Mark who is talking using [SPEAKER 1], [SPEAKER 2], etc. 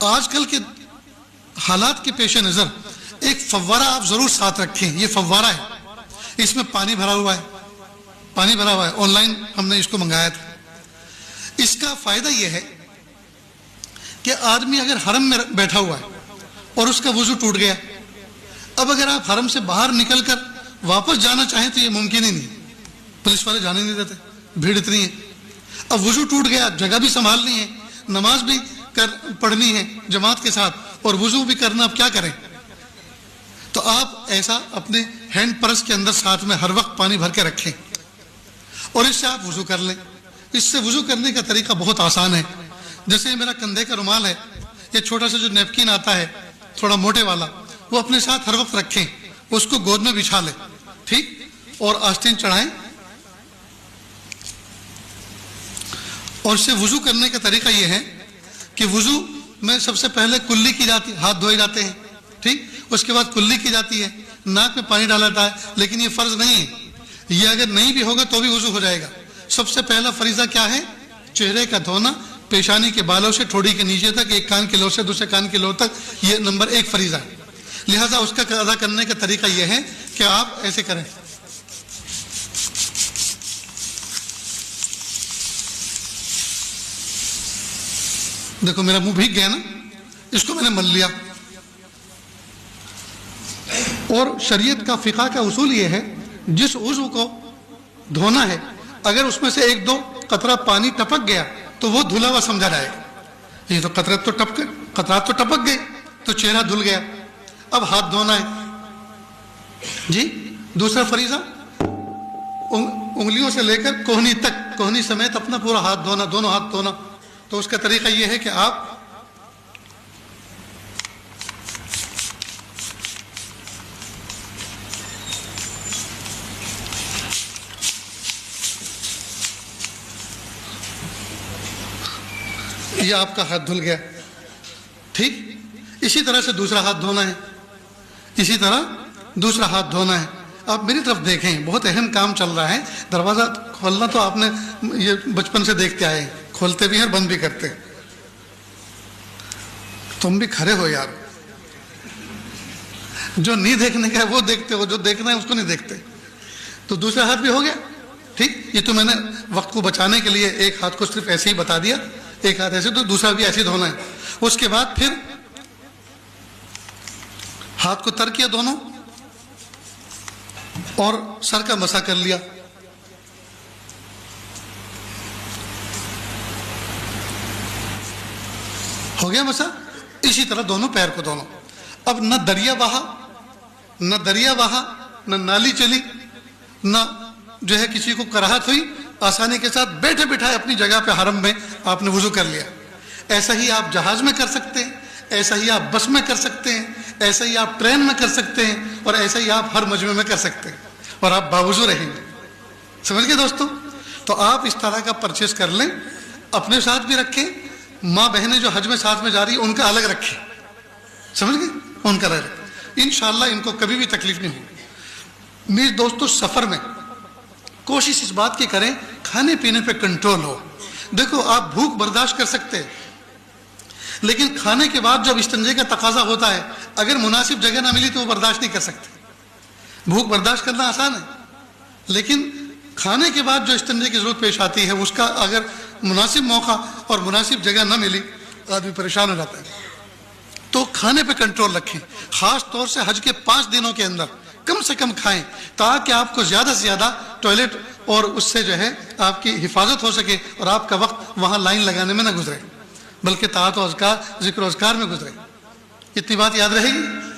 [SPEAKER 1] آج کل کے حالات کے پیش نظر ایک فوارہ آپ ضرور ساتھ رکھیں. یہ فوارہ ہے، اس میں پانی بھرا ہوا ہے، آن لائن ہم نے اس کو منگایا تھا. اس کا فائدہ یہ ہے کہ آدمی اگر حرم میں بیٹھا ہوا ہے اور اس کا وضو ٹوٹ گیا، اب اگر آپ حرم سے باہر نکل کر واپس جانا چاہیں تو یہ ممکن ہی نہیں، پولیس والے جانے نہیں دیتے، بھیڑ اتنی ہے. اب وضو ٹوٹ گیا، جگہ بھی سنبھالنی ہے، نماز بھی پڑھنی ہے جماعت کے ساتھ، اور وضو بھی کرنا، اب کیا کریں؟ تو آپ ایسا اپنے ہینڈ پرس کے اندر ساتھ میں ہر وقت پانی بھر کے رکھیں اور اس سے آپ وضو کر لیں. اس سے وضو کرنے کا طریقہ بہت آسان ہے. جیسے میرا کندھے کا رومال ہے، یہ چھوٹا سا جو نیپکن آتا ہے تھوڑا موٹے والا، وہ اپنے ساتھ ہر وقت رکھیں، اس کو گود میں بچھا لیں، ٹھیک، اور آستین چڑھائیں. اور اس سے وضو کرنے کا طریقہ یہ ہے کہ وضو میں سب سے پہلے کلی کی جاتی، ہاتھ دھوئے جاتے ہیں، ٹھیک، اس کے بعد کلی کی جاتی ہے، ناک میں پانی ڈالا جاتا ہے. لیکن یہ فرض نہیں ہے، یہ اگر نہیں بھی ہوگا تو بھی وضو ہو جائے گا. سب سے پہلا فریضہ کیا ہے؟ چہرے کا دھونا، پیشانی کے بالوں سے ٹھوڑی کے نیچے تک، ایک کان کی لو سے دوسرے کان کی لو تک، یہ نمبر 1 فریضہ ہے. لہٰذا اس کا ادا کرنے کا طریقہ یہ ہے کہ آپ ایسے کریں. دیکھو میرا منہ بھیگ گیا نا، اس کو میں نے مل لیا. اور شریعت کا فقہ کا اصول یہ ہے، جس عضو کو دھونا ہے اگر اس میں سے 1-2 قطرہ پانی ٹپک گیا تو وہ دھلا ہوا سمجھا جائے گا. یہ تو قطرات تو ٹپک گئے تو چہرہ دھل گیا. اب ہاتھ دھونا ہے جی. دوسرا فریضہ انگلیوں سے لے کر کوہنی تک، کوہنی سمیت اپنا پورا ہاتھ دھونا، دونوں ہاتھ دھونا. تو اس کا طریقہ یہ ہے کہ آپ یہ آپ کا ہاتھ دھل گیا، ٹھیک. اسی طرح سے دوسرا ہاتھ دھونا ہے، اسی طرح دوسرا ہاتھ دھونا ہے. آپ میری طرف دیکھیں، بہت اہم کام چل رہا ہے. دروازہ کھولنا تو آپ نے یہ بچپن سے دیکھتے آئے، کھولتے بھی ہیں اور بند بھی کرتے. تم بھی کھڑے ہو یار، جو نہیں دیکھنے کا ہے وہ دیکھتے ہو، جو دیکھنا ہے اس کو نہیں دیکھتے. تو دوسرا ہاتھ بھی ہو گیا، ٹھیک. یہ تو میں نے وقت کو بچانے کے لیے ایک ہاتھ کو صرف ایسے ہی بتا دیا، ایک ہاتھ ایسے، تو دوسرا بھی ایسے دھونا ہے. اس کے بعد پھر ہاتھ کو تر کیا دونوں اور سر کا مسح کر لیا. ہو گیا مسح. اسی طرح دونوں پیر کو دونوں. اب نہ دریا بہا، نہ نالی چلی، نہ جو ہے کسی کو کراہت ہوئی، آسانی کے ساتھ بیٹھے بٹھائے اپنی جگہ پہ حرم میں آپ نے وضو کر لیا. ایسا ہی آپ جہاز میں کر سکتے ہیں، ایسا ہی آپ بس میں کر سکتے ہیں، ایسا ہی آپ ٹرین میں کر سکتے ہیں، اور ایسا ہی آپ ہر مجمع میں کر سکتے ہیں، اور آپ باوضو رہیں گے. سمجھ گئے دوستو؟ تو آپ اس طرح کا پرچیز کر لیں، اپنے ساتھ بھی رکھیں. ماں بہنیں جو حج میں ساتھ میں جا رہی ہیں ان کا الگ رکھیں. سمجھ گئے؟ ان کا الگ رکھیں. انشاءاللہ ان کو کبھی بھی تکلیف نہیں ہوگی. میرے دوستو، سفر میں کوشش اس بات کی کریں کھانے پینے پہ کنٹرول ہو. دیکھو آپ بھوک برداشت کر سکتے ہیں، لیکن کھانے کے بعد جب استنجے کا تقاضا ہوتا ہے، اگر مناسب جگہ نہ ملی تو وہ برداشت نہیں کر سکتے. بھوک برداشت کرنا آسان ہے، لیکن کھانے کے بعد جو استنجے کی ضرورت پیش آتی ہے، اس کا اگر مناسب موقع اور مناسب جگہ نہ ملی آدمی پریشان ہو جاتا ہے. تو کھانے پہ کنٹرول رکھیں. خاص طور سے حج کے 5 دنوں کے اندر کم سے کم کھائیں، تاکہ آپ کو زیادہ سے زیادہ ٹوائلٹ اور اس سے جو ہے آپ کی حفاظت ہو سکے، اور آپ کا وقت وہاں لائن لگانے میں نہ گزرے، بلکہ طاعت و اذکار، ذکر و اذکار میں گزرے. اتنی بات یاد رہے گی.